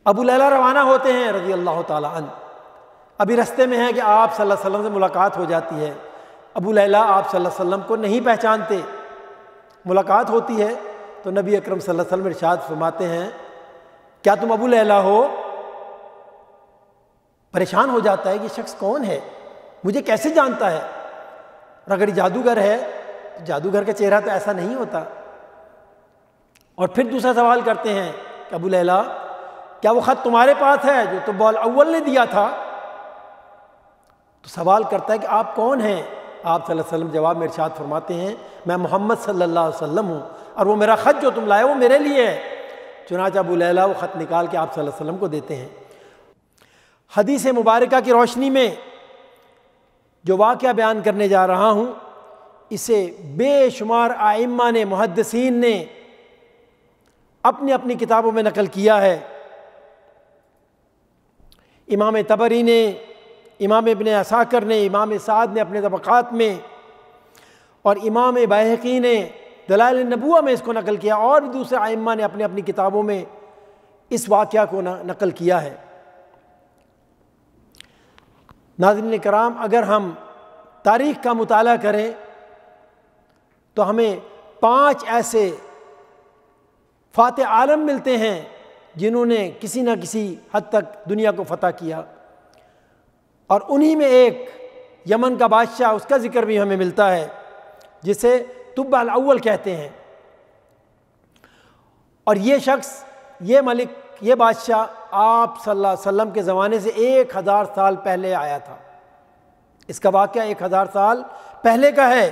ابو لیلہ روانہ ہوتے ہیں رضی اللہ تعالیٰ عنہ، ابھی رستے میں ہے کہ آپ صلی اللہ علیہ وسلم سے ملاقات ہو جاتی ہے۔ ابو لیلہ آپ صلی اللہ علیہ وسلم کو نہیں پہچانتے، ملاقات ہوتی ہے تو نبی اکرم صلی اللہ علیہ وسلم ارشاد فرماتے ہیں کیا تم ابو لیلہ ہو؟ پریشان ہو جاتا ہے کہ یہ شخص کون ہے، مجھے کیسے جانتا ہے، اور اگر یہ جادوگر ہے تو جادوگر کا چہرہ تو ایسا نہیں ہوتا۔ اور پھر دوسرا سوال کرتے ہیں کہ ابو لیلہ کیا وہ خط تمہارے پاس ہے جو تو بال اول نے دیا تھا؟ تو سوال کرتا ہے کہ آپ کون ہیں؟ آپ صلی اللہ علیہ وسلم جواب میں ارشاد فرماتے ہیں میں محمد صلی اللہ علیہ وسلم ہوں، اور وہ میرا خط جو تم لائے وہ میرے لیے ہے۔ چنانچہ ابو لیلہ وہ خط نکال کے آپ صلی اللہ علیہ وسلم کو دیتے ہیں۔ حدیث مبارکہ کی روشنی میں جو واقعہ بیان کرنے جا رہا ہوں، اسے بے شمار ائمہ نے، محدثین نے اپنی اپنی کتابوں میں نقل کیا ہے۔ امام طبری نے، امام ابن عساکر نے، امام سعد نے اپنے طبقات میں، اور امام بیہقی نے دلائل النبوہ میں اس کو نقل کیا، اور بھی دوسرے ائمہ نے اپنے اپنی کتابوں میں اس واقعہ کو نقل کیا ہے۔ ناظرین کرام، اگر ہم تاریخ کا مطالعہ کریں تو ہمیں 5 ایسے فاتح عالم ملتے ہیں جنہوں نے کسی نہ کسی حد تک دنیا کو فتح کیا، اور انہی میں ایک یمن کا بادشاہ، اس کا ذکر بھی ہمیں ملتا ہے جسے تبع الاول کہتے ہیں۔ اور یہ شخص، یہ ملک، یہ بادشاہ آپ صلی اللہ علیہ وسلم کے زمانے سے 1000 سال پہلے آیا تھا۔ اس کا واقعہ 1000 سال پہلے کا ہے۔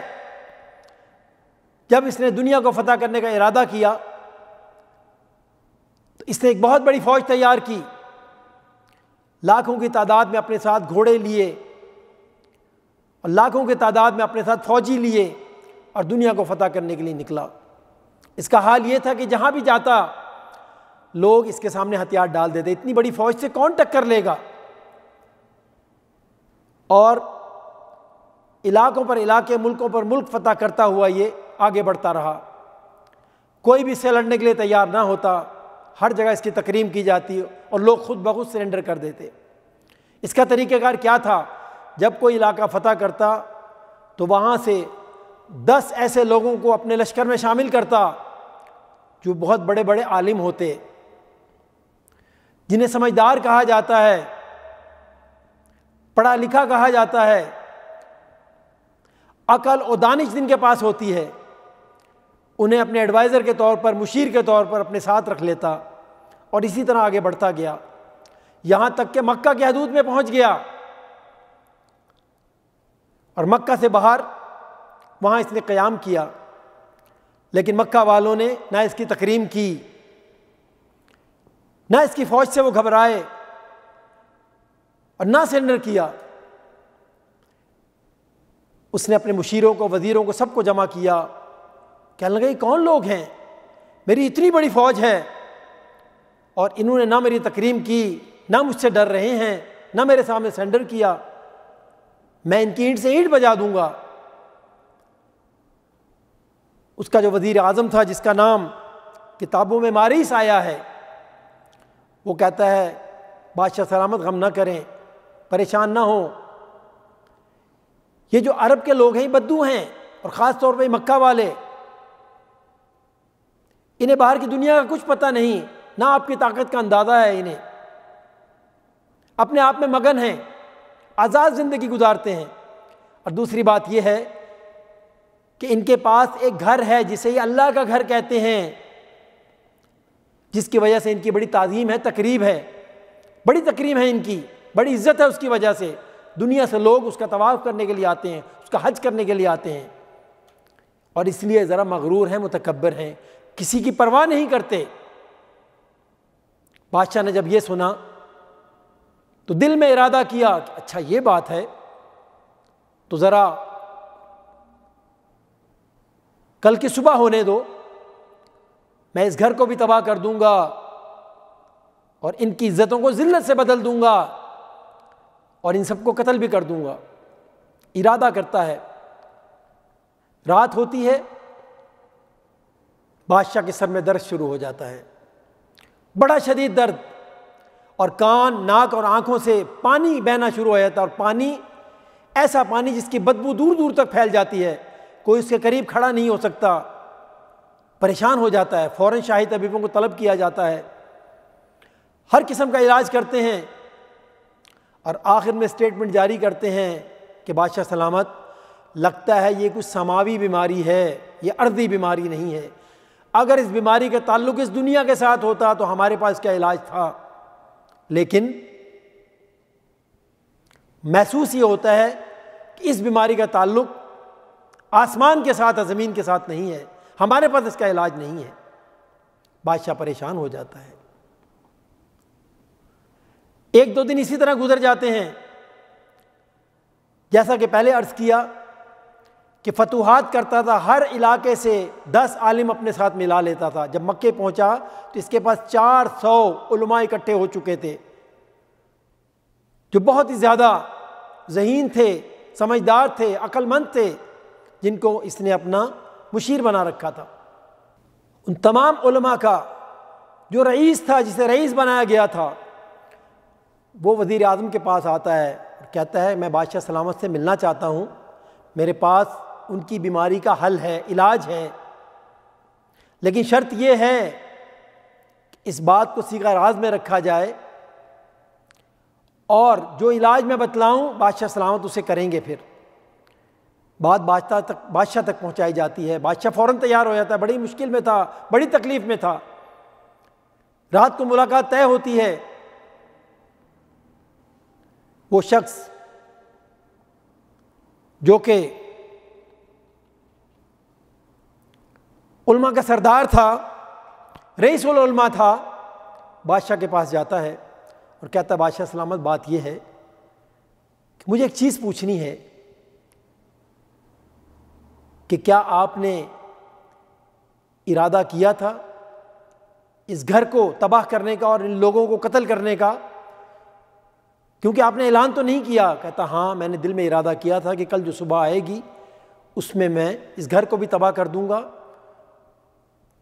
جب اس نے دنیا کو فتح کرنے کا ارادہ کیا تو اس نے ایک بہت بڑی فوج تیار کی، لاکھوں کی تعداد میں اپنے ساتھ گھوڑے لیے اور لاکھوں کی تعداد میں اپنے ساتھ فوجی لیے، اور دنیا کو فتح کرنے کے لیے نکلا۔ اس کا حال یہ تھا کہ جہاں بھی جاتا لوگ اس کے سامنے ہتھیار ڈال دیتے، اتنی بڑی فوج سے کون ٹکر لے گا، اور علاقوں پر علاقے، ملکوں پر ملک فتح کرتا ہوا یہ آگے بڑھتا رہا۔ کوئی بھی اس سے لڑنے کے لیے تیار نہ ہوتا، ہر جگہ اس کی تکریم کی جاتی اور لوگ خود بخود سرنڈر کر دیتے۔ اس کا طریقہ کار کیا تھا؟ جب کوئی علاقہ فتح کرتا تو وہاں سے 10 ایسے لوگوں کو اپنے لشکر میں شامل کرتا جو بہت بڑے بڑے عالم ہوتے، جنہیں سمجھدار کہا جاتا ہے، پڑھا لکھا کہا جاتا ہے، عقل و دانش جن کے پاس ہوتی ہے، انہیں اپنے ایڈوائزر کے طور پر، مشیر کے طور پر اپنے ساتھ رکھ لیتا، اور اسی طرح آگے بڑھتا گیا، یہاں تک کہ مکہ کی حدود میں پہنچ گیا، اور مکہ سے باہر وہاں اس نے قیام کیا۔ لیکن مکہ والوں نے نہ اس کی تکریم کی، نہ اس کی فوج سے وہ گھبرائے، اور نہ سرنڈر کیا۔ اس نے اپنے مشیروں کو، وزیروں کو، سب کو جمع کیا، کہنے لگا یہ کون لوگ ہیں، میری اتنی بڑی فوج ہے اور انہوں نے نہ میری تکریم کی، نہ مجھ سے ڈر رہے ہیں، نہ میرے سامنے سرنڈر کیا، میں ان کی اینٹ سے اینٹ بجا دوں گا۔ اس کا جو وزیر اعظم تھا، جس کا نام کتابوں میں ماریس آیا ہے، وہ کہتا ہے بادشاہ سلامت، غم نہ کریں، پریشان نہ ہوں، یہ جو عرب کے لوگ ہیں یہ بدو ہیں، اور خاص طور پہ مکہ والے، انہیں باہر کی دنیا کا کچھ پتہ نہیں، نہ آپ کی طاقت کا اندازہ ہے انہیں، اپنے آپ میں مگن ہیں، آزاد زندگی گزارتے ہیں۔ اور دوسری بات یہ ہے کہ ان کے پاس ایک گھر ہے جسے یہ اللہ کا گھر کہتے ہیں، جس کی وجہ سے ان کی بڑی تعظیم ہے، تقریب ہے، بڑی تکریم ہے ان کی، بڑی عزت ہے اس کی وجہ سے، دنیا سے لوگ اس کا طواف کرنے کے لیے آتے ہیں، اس کا حج کرنے کے لیے آتے ہیں، اور اس لیے ذرا مغرور ہیں، متکبر ہیں، کسی کی پرواہ نہیں کرتے۔ بادشاہ نے جب یہ سنا تو دل میں ارادہ کیا کہ اچھا یہ بات ہے تو ذرا کل کی صبح ہونے دو، میں اس گھر کو بھی تباہ کر دوں گا اور ان کی عزتوں کو ذلت سے بدل دوں گا اور ان سب کو قتل بھی کر دوں گا۔ ارادہ کرتا ہے، رات ہوتی ہے، بادشاہ کے سر میں درد شروع ہو جاتا ہے، بڑا شدید درد، اور کان، ناک اور آنکھوں سے پانی بہنا شروع ہو جاتا ہے، اور پانی ایسا پانی جس کی بدبو دور دور تک پھیل جاتی ہے، کوئی اس کے قریب کھڑا نہیں ہو سکتا، پریشان ہو جاتا ہے، فوراً شاہی طبیبوں کو طلب کیا جاتا ہے، ہر قسم کا علاج کرتے ہیں، اور آخر میں اسٹیٹمنٹ جاری کرتے ہیں کہ بادشاہ سلامت، لگتا ہے یہ کچھ سماوی بیماری ہے، یہ ارضی بیماری نہیں ہے، اگر اس بیماری کا تعلق اس دنیا کے ساتھ ہوتا تو ہمارے پاس کیا علاج تھا، لیکن محسوس یہ ہوتا ہے کہ اس بیماری کا تعلق آسمان کے ساتھ، زمین کے ساتھ نہیں ہے، ہمارے پاس اس کا علاج نہیں ہے۔ بادشاہ پریشان ہو جاتا ہے۔ ایک دو دن اسی طرح گزر جاتے ہیں، جیسا کہ پہلے عرض کیا کہ فتوحات کرتا تھا، ہر علاقے سے 10 عالم اپنے ساتھ ملا لیتا تھا۔ جب مکے پہنچا تو اس کے پاس 400 علماء اکٹھے ہو چکے تھے، جو بہت ہی زیادہ ذہین تھے، سمجھدار تھے، عقل مند تھے، جن کو اس نے اپنا مشیر بنا رکھا تھا۔ ان تمام علماء کا جو رئیس تھا، جسے رئیس بنایا گیا تھا، وہ وزیر اعظم کے پاس آتا ہے اور کہتا ہے میں بادشاہ سلامت سے ملنا چاہتا ہوں، میرے پاس ان کی بیماری کا حل ہے، علاج ہے، لیکن شرط یہ ہے کہ اس بات کو صیغہ راز میں رکھا جائے، اور جو علاج میں بتلاؤں بادشاہ سلامت اسے کریں گے۔ پھر بات بادشاہ تک پہنچائی جاتی ہے، بادشاہ فوراً تیار ہو جاتا ہے، بڑی مشکل میں تھا، بڑی تکلیف میں تھا، رات کو ملاقات طے ہوتی ہے۔ وہ شخص جو کہ علماء کا سردار تھا، رئیس العلماء تھا، بادشاہ کے پاس جاتا ہے اور کہتا ہے بادشاہ سلامت بات یہ ہے کہ مجھے ایک چیز پوچھنی ہے کہ کیا آپ نے ارادہ کیا تھا اس گھر کو تباہ کرنے کا اور ان لوگوں کو قتل کرنے کا، کیونکہ آپ نے اعلان تو نہیں کیا؟ کہتا ہاں میں نے دل میں ارادہ کیا تھا کہ کل جو صبح آئے گی اس میں اس گھر کو بھی تباہ کر دوں گا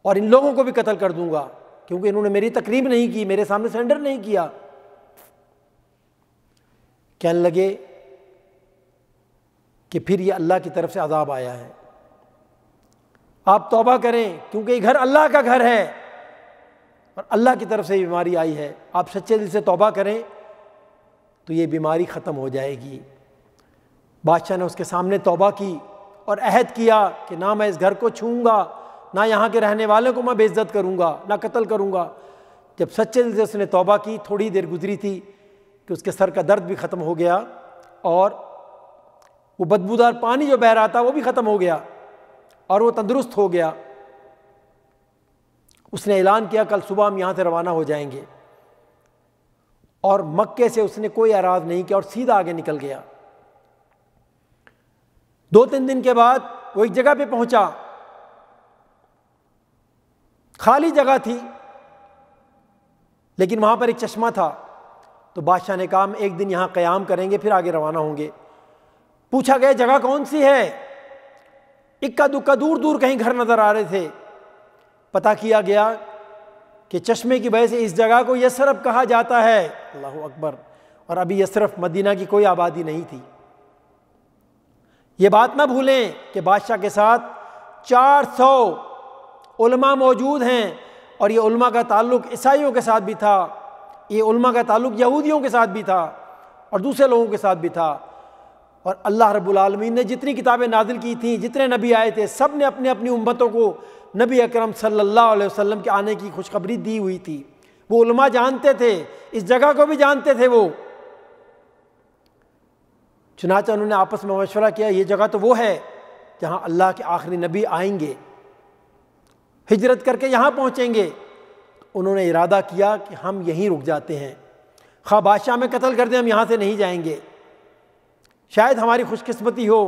اور ان لوگوں کو بھی قتل کر دوں گا، کیونکہ انہوں نے میری تقریب نہیں کی، میرے سامنے سرنڈر نہیں کیا۔ کہنے لگے کہ پھر یہ اللہ کی طرف سے عذاب آیا ہے، آپ توبہ کریں، کیونکہ یہ گھر اللہ کا گھر ہے اور اللہ کی طرف سے یہ بیماری آئی ہے، آپ سچے دل سے توبہ کریں تو یہ بیماری ختم ہو جائے گی۔ بادشاہ نے اس کے سامنے توبہ کی اور عہد کیا کہ نہ میں اس گھر کو چھوؤں گا، نہ یہاں کے رہنے والوں کو میں بے عزت کروں گا، نہ قتل کروں گا۔ جب سچے دل سے اس نے توبہ کی، تھوڑی دیر گزری تھی کہ اس کے سر کا درد بھی ختم ہو گیا اور وہ بدبودار پانی جو بہہ رہا تھا وہ بھی ختم ہو گیا اور وہ تندرست ہو گیا۔ اس نے اعلان کیا کل صبح ہم یہاں سے روانہ ہو جائیں گے، اور مکے سے اس نے کوئی اعراض نہیں کیا اور سیدھا آگے نکل گیا۔ 2-3 دن کے بعد وہ ایک جگہ پہ پہنچا، خالی جگہ تھی لیکن وہاں پر ایک چشمہ تھا، تو بادشاہ نے کہا ہم ایک دن یہاں قیام کریں گے پھر آگے روانہ ہوں گے۔ پوچھا گیا جگہ کون سی ہے؟ اکا دکا دور دور کہیں گھر نظر آ رہے تھے۔ پتہ کیا گیا کہ چشمے کی وجہ سے اس جگہ کو یثرب کہا جاتا ہے۔ اللہ اکبر! اور ابھی یثرب مدینہ کی کوئی آبادی نہیں تھی۔ یہ بات نہ بھولیں کہ بادشاہ کے ساتھ 400 علماء موجود ہیں، اور یہ علماء کا تعلق عیسائیوں کے ساتھ بھی تھا، یہ علماء کا تعلق یہودیوں کے ساتھ بھی تھا اور دوسرے لوگوں کے ساتھ بھی تھا۔ اور اللہ رب العالمین نے جتنی کتابیں نازل کی تھیں، جتنے نبی آئے تھے، سب نے اپنے اپنی امتوں کو نبی اکرم صلی اللہ علیہ وسلم کے آنے کی خوشخبری دی ہوئی تھی۔ وہ علماء جانتے تھے، اس جگہ کو بھی جانتے تھے وہ۔ چنانچہ انہوں نے آپس میں مشورہ کیا یہ جگہ تو وہ ہے جہاں اللہ کے آخری نبی آئیں گے، ہجرت کر کے یہاں پہنچیں گے۔ انہوں نے ارادہ کیا کہ ہم یہیں رک جاتے ہیں، خواہ بادشاہ میں قتل کر دیں ہم یہاں سے نہیں جائیں گے، شاید ہماری خوش قسمتی ہو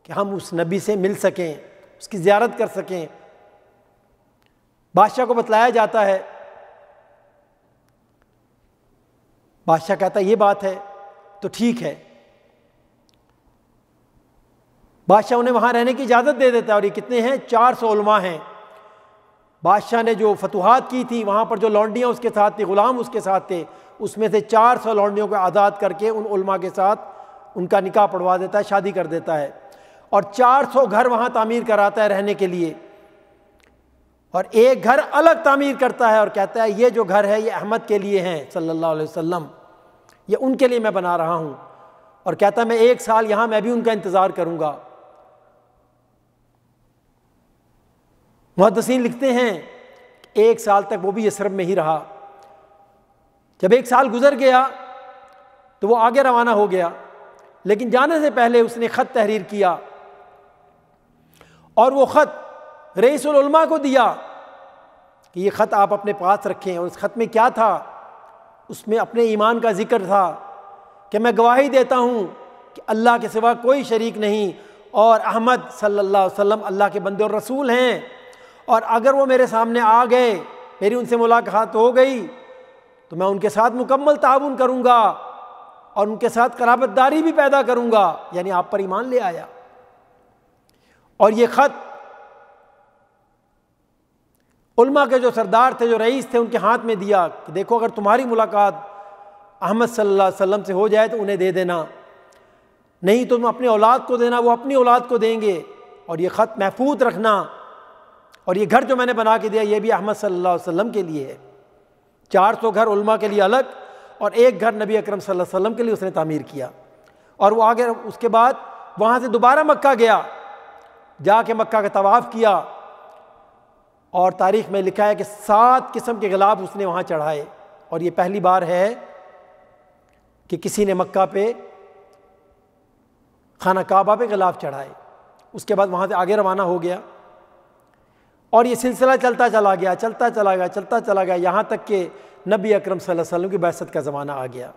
کہ ہم اس نبی سے مل سکیں، اس کی زیارت کر سکیں۔ بادشاہ کو بتلایا جاتا ہے، بادشاہ کہتا ہے یہ بات ہے تو ٹھیک ہے۔ بادشاہ انہیں وہاں رہنے کی اجازت دے دیتا ہے، اور یہ کتنے ہیں؟ 400 علماء ہیں۔ بادشاہ نے جو فتوحات کی تھی وہاں پر جو لونڈیاں اس کے ساتھ تھے، غلام اس کے ساتھ تھے، اس میں سے 400 لونڈیوں کو آزاد کر کے ان علماء کے ساتھ ان کا نکاح پڑھوا دیتا ہے، شادی کر دیتا ہے، اور 400 گھر وہاں تعمیر کراتا ہے رہنے کے لیے، اور ایک گھر الگ تعمیر کرتا ہے اور کہتا ہے یہ جو گھر ہے یہ احمد کے لیے ہیں صلی اللہ علیہ وسلم، یہ ان کے لیے میں بنا رہا ہوں، اور کہتا ہے میں 1 سال یہاں میں بھی ان کا انتظار کروں گا۔ محدثین لکھتے ہیں 1 سال تک وہ بھی یثرب میں ہی رہا۔ جب 1 سال گزر گیا تو وہ آگے روانہ ہو گیا، لیکن جانے سے پہلے اس نے خط تحریر کیا، اور وہ خط رئیس العلماء کو دیا کہ یہ خط آپ اپنے پاس رکھیں۔ اور اس خط میں کیا تھا؟ اس میں اپنے ایمان کا ذکر تھا کہ میں گواہی دیتا ہوں کہ اللہ کے سوا کوئی شریک نہیں، اور احمد صلی اللہ علیہ وسلم اللہ کے بندے اور رسول ہیں، اور اگر وہ میرے سامنے آ گئے، میری ان سے ملاقات ہو گئی تو میں ان کے ساتھ مکمل تعاون کروں گا اور ان کے ساتھ قرابت داری بھی پیدا کروں گا، یعنی آپ پر ایمان لے آیا۔ اور یہ خط علماء کے جو سردار تھے، جو رئیس تھے، ان کے ہاتھ میں دیا کہ دیکھو اگر تمہاری ملاقات احمد صلی اللہ علیہ وسلم سے ہو جائے تو انہیں دے دینا، نہیں تو تم اپنی اولاد کو دینا، وہ اپنی اولاد کو دیں گے، اور یہ خط محفوظ رکھنا، اور یہ گھر جو میں نے بنا کے دیا یہ بھی احمد صلی اللہ علیہ وسلم کے لیے ہے۔ 400 گھر علماء کے لیے الگ، اور 1 گھر نبی اکرم صلی اللہ علیہ وسلم کے لیے اس نے تعمیر کیا۔ اور وہ آگے اس کے بعد وہاں سے دوبارہ مکہ گیا، جا کے مکہ کا طواف کیا، اور تاریخ میں لکھا ہے کہ 7 قسم کے غلاف اس نے وہاں چڑھائے، اور یہ پہلی بار ہے کہ کسی نے مکہ پہ خانہ کعبہ پہ غلاف چڑھائے۔ اس کے بعد وہاں سے آگے روانہ ہو گیا، اور یہ سلسلہ چلتا چلا گیا یہاں تک کہ نبی اکرم صلی اللہ علیہ وسلم کی بعثت کا زمانہ آ گیا۔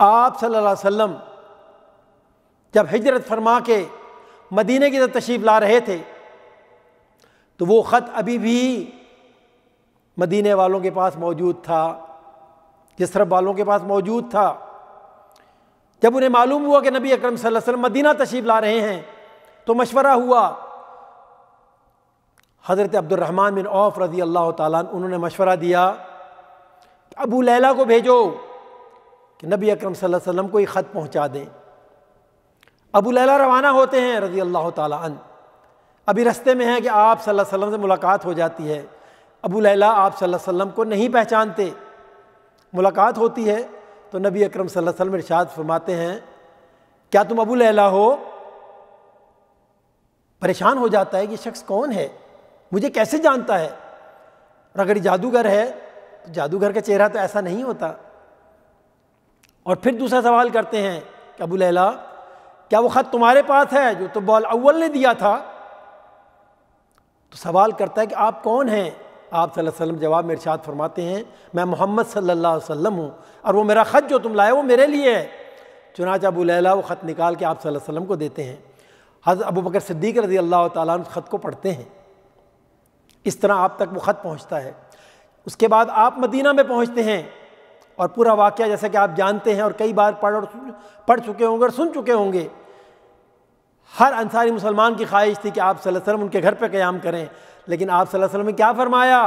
آپ صلی اللہ علیہ وسلم جب ہجرت فرما کے مدینے کی طرف تشریف لا رہے تھے تو وہ خط ابھی بھی مدینے والوں کے پاس موجود تھا، یثرب والوں کے پاس موجود تھا۔ جب انہیں معلوم ہوا کہ نبی اکرم صلی اللہ علیہ وسلم مدینہ تشریف لا رہے ہیں تو مشورہ ہوا۔ حضرت عبد الرحمن بن عوف رضی اللہ تعالیٰ عنہ انہوں نے مشورہ دیا کہ ابو لیلہ کو بھیجو کہ نبی اکرم صلی اللہ علیہ وسلم کو یہ خط پہنچا دیں۔ ابو لیلہ روانہ ہوتے ہیں رضی اللہ تعالیٰ عنہ، ابھی رستے میں ہے کہ آپ صلی اللہ علیہ وسلم سے ملاقات ہو جاتی ہے۔ ابو لیلہ آپ صلی اللہ علیہ وسلم کو نہیں پہچانتے، ملاقات ہوتی ہے تو نبی اکرم صلی اللہ علیہ وسلم ارشاد فرماتے ہیں کیا تم ابو لیلہ ہو؟ پریشان ہو جاتا ہے کہ یہ شخص کون ہے، مجھے کیسے جانتا ہے، اور اگر یہ جادوگر ہے تو جادوگر کا چہرہ تو ایسا نہیں ہوتا۔ اور پھر دوسرا سوال کرتے ہیں کہ ابو لیلہ کیا وہ خط تمہارے پاس ہے جو طب الاول نے دیا تھا؟ تو سوال کرتا ہے کہ آپ کون ہیں؟ آپ صلی اللہ علیہ وسلم جواب میں ارشاد فرماتے ہیں میں محمد صلی اللہ علیہ وسلم ہوں، اور وہ میرا خط جو تم لائے وہ میرے لیے ہے۔ چنانچہ ابو لیلہ وہ خط نکال کے آپ صلی اللہ علیہ وسلم کو دیتے ہیں۔ حضرت ابو بکر صدیق رضی اللہ تعالیٰ عنہ اس خط کو پڑھتے ہیں، اس طرح آپ تک وہ خط پہنچتا ہے۔ اس کے بعد آپ مدینہ میں پہنچتے ہیں، اور پورا واقعہ جیسا کہ آپ جانتے ہیں اور کئی بار پڑھ چکے ہوں گے اور سن چکے ہوں گے۔ ہر انصاری مسلمان کی خواہش تھی کہ آپ صلی اللہ علیہ وسلم ان کے گھر پہ قیام کریں، لیکن آپ صلی اللہ علیہ وسلم نے کیا فرمایا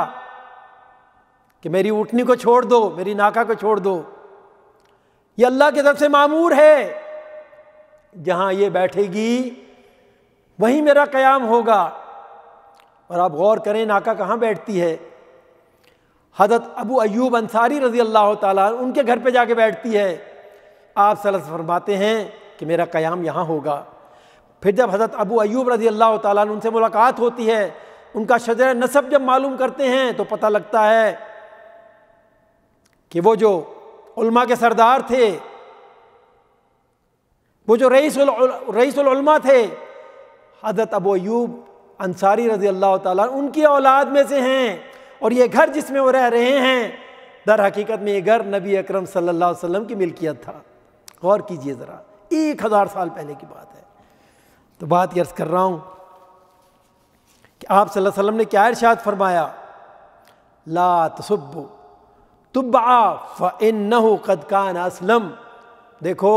کہ میری اونٹنی کو چھوڑ دو، میری ناکہ کو چھوڑ دو، یہ اللہ کی طرف سے مامور ہے، جہاں یہ بیٹھے گی وہیں میرا قیام ہوگا۔ اور آپ غور کریں ناکہ کہاں بیٹھتی ہے؟ حضرت ابو ایوب انصاری رضی اللہ تعالیٰ عنہ ان کے گھر پہ جا کے بیٹھتی ہے۔ آپ صلی اللہ علیہ وسلم فرماتے ہیں کہ میرا قیام یہاں ہوگا۔ پھر جب حضرت ابو ایوب رضی اللہ تعالیٰ عنہ ان سے ملاقات ہوتی ہے، ان کا شجرہ نسب جب معلوم کرتے ہیں تو پتہ لگتا ہے کہ وہ جو علماء کے سردار تھے، وہ جو رئیس العلماء تھے، حضرت ابو ایوب انصاری رضی اللہ تعالیٰ عنہ ان کی اولاد میں سے ہیں، اور یہ گھر جس میں وہ رہ رہے ہیں در حقیقت میں یہ گھر نبی اکرم صلی اللہ علیہ وسلم کی ملکیت تھا۔ غور کیجئے ذرا، 1000 سال پہلے کی بات ہے۔ تو بات یہ عرض کر رہا ہوں کہ آپ صلی اللہ علیہ وسلم نے کیا ارشاد فرمایا؟ لا تسبوا تبعا فإنہ قد کان اسلم۔ دیکھو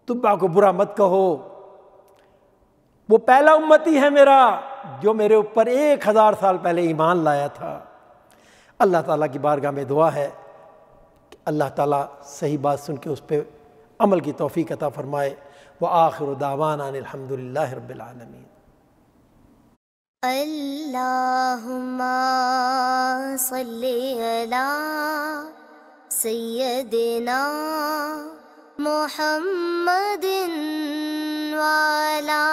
تبع کو برا مت کہو، وہ پہلا امتی ہے میرا جو میرے اوپر 1000 سال پہلے ایمان لایا تھا۔ اللہ تعالیٰ کی بارگاہ میں دعا ہے کہ اللہ تعالیٰ صحیح بات سن کے اس پہ عمل کی توفیق عطا فرمائے۔ وآخر دعوانا ان الحمد للہ رب العالمین۔ اللہم صلی علی سیدنا محمد وعلی